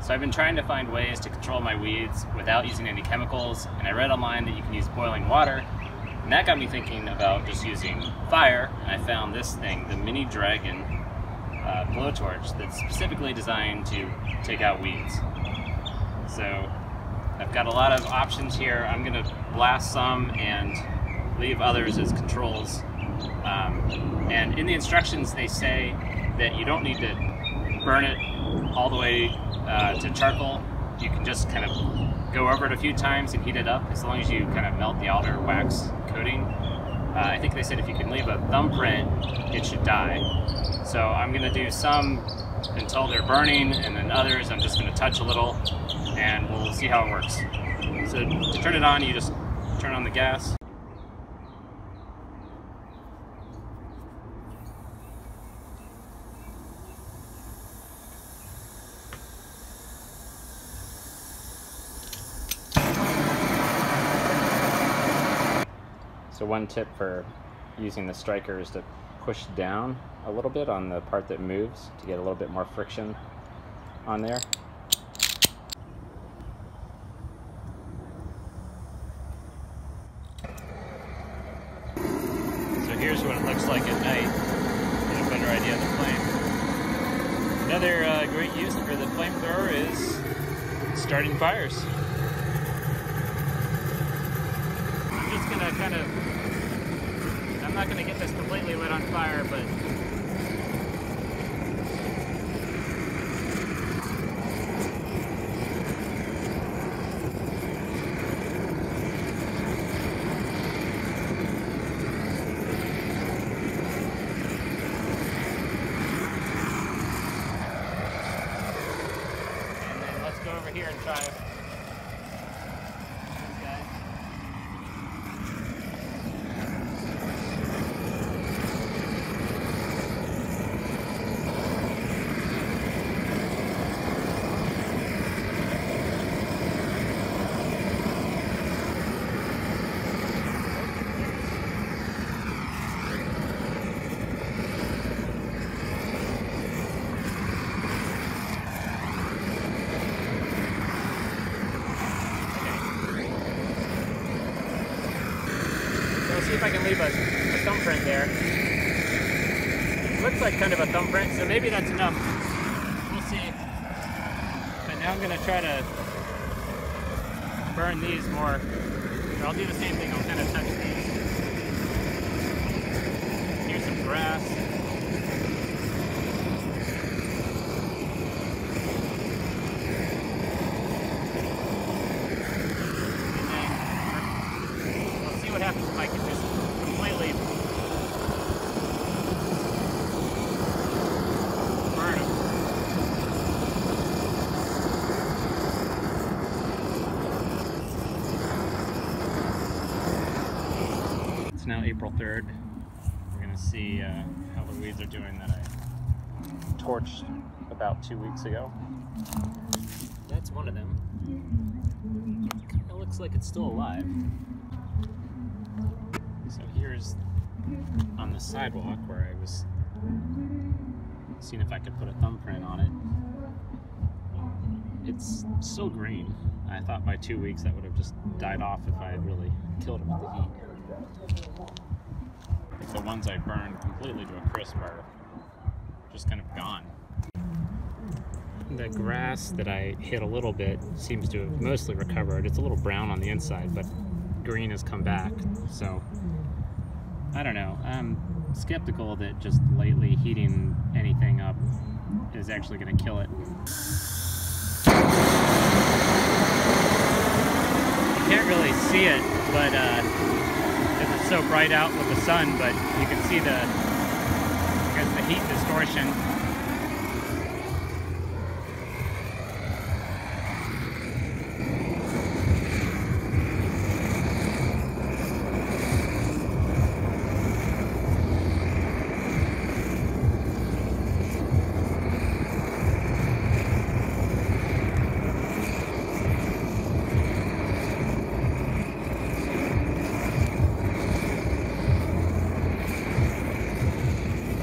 So I've been trying to find ways to control my weeds without using any chemicals, and I read online that you can use boiling water, and that got me thinking about just using fire, and I found this thing, the Mini Dragon blowtorch, that's specifically designed to take out weeds. So I've got a lot of options here. I'm going to blast some and leave others as controls. And in the instructions they say that you don't need to burn it all the way to charcoal. You can just kind of go over it a few times and heat it up, as long as you kind of melt the outer wax coating. I think they said if you can leave a thumbprint, it should die. So I'm going to do some until they're burning, and then others I'm just going to touch a little, and we'll see how it works. So to turn it on, you just turn on the gas. So one tip for using the striker is to push down a little bit on the part that moves to get a little bit more friction on there. So here's what it looks like at night. Get a better idea of the flame. Another great use for the flamethrower is starting fires. I'm just gonna I'm not gonna get this completely lit on fire, but and then let's go over here and try this guy. See if I can leave a thumbprint there. It looks like kind of a thumbprint, so maybe that's enough. We'll see. But now I'm going to try to burn these more. I'll do the same thing. I'll kind of touch these. Here's some grass. What happens if I can just completely burn them. It's now April 3rd. We're going to see how the weeds are doing that I torched about 2 weeks ago. That's one of them. It looks like it's still alive. So here's on the sidewalk where I was seeing if I could put a thumbprint on it. It's so green. I thought by 2 weeks that would have just died off if I had really killed it with the heat. Like the ones I burned completely to a crisp are just kind of gone. The grass that I hit a little bit seems to have mostly recovered. It's a little brown on the inside, but green has come back. So I don't know. I'm skeptical that just lightly heating anything up is actually going to kill it. You can't really see it, but because it's so bright out with the sun, but you can see the heat distortion.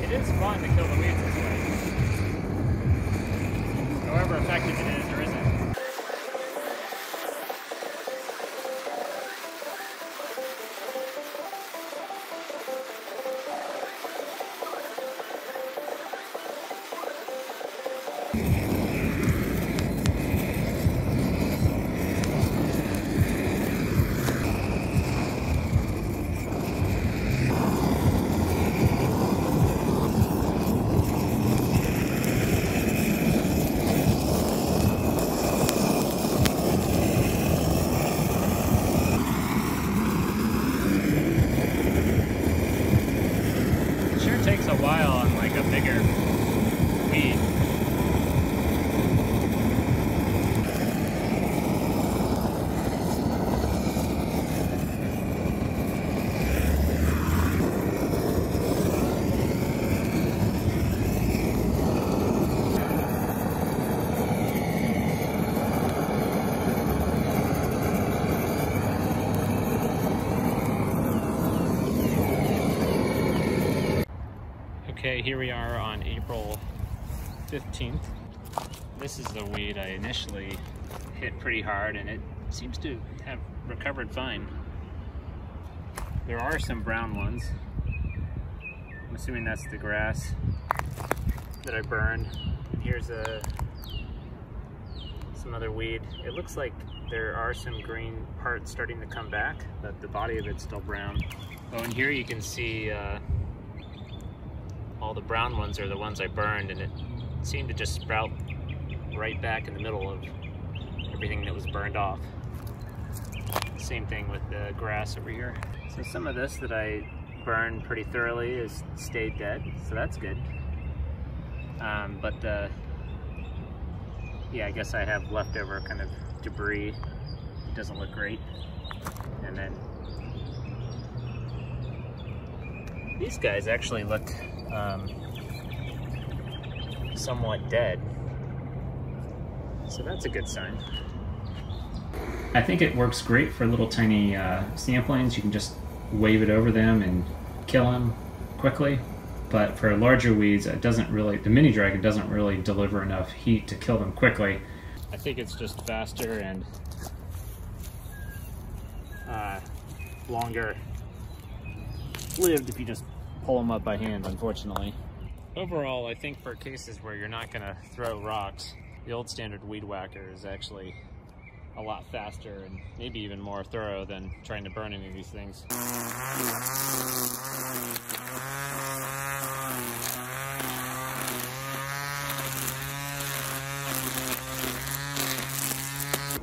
It is fun to kill the weeds this way. Okay, here we are on April 15th. This is the weed I initially hit pretty hard, and it seems to have recovered fine. There are some brown ones. I'm assuming that's the grass that I burned. And here's some other weed. It looks like there are some green parts starting to come back, but the body of it's still brown. Oh, and here you can see all the brown ones are the ones I burned, and it seemed to just sprout right back in the middle of everything that was burned off. Same thing with the grass over here. So some of this that I burned pretty thoroughly has stayed dead, so that's good. Yeah, I guess I have leftover kind of debris. It doesn't look great. And then these guys actually look somewhat dead. So that's a good sign. I think it works great for little tiny samplings. You can just wave it over them and kill them quickly. But for larger weeds, it doesn't really, the mini dragon doesn't really deliver enough heat to kill them quickly. I think it's just faster and longer lived if you just pull them up by hand, unfortunately. Overall, I think for cases where you're not gonna throw rocks, the old standard weed whacker is actually a lot faster and maybe even more thorough than trying to burn any of these things.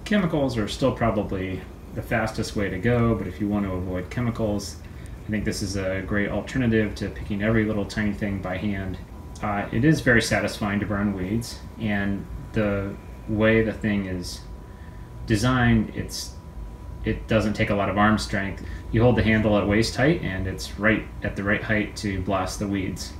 Chemicals are still probably the fastest way to go, but if you want to avoid chemicals, I think this is a great alternative to picking every little tiny thing by hand. It is very satisfying to burn weeds, and the way the thing is designed, it doesn't take a lot of arm strength. You hold the handle at waist height, and it's right at the right height to blast the weeds.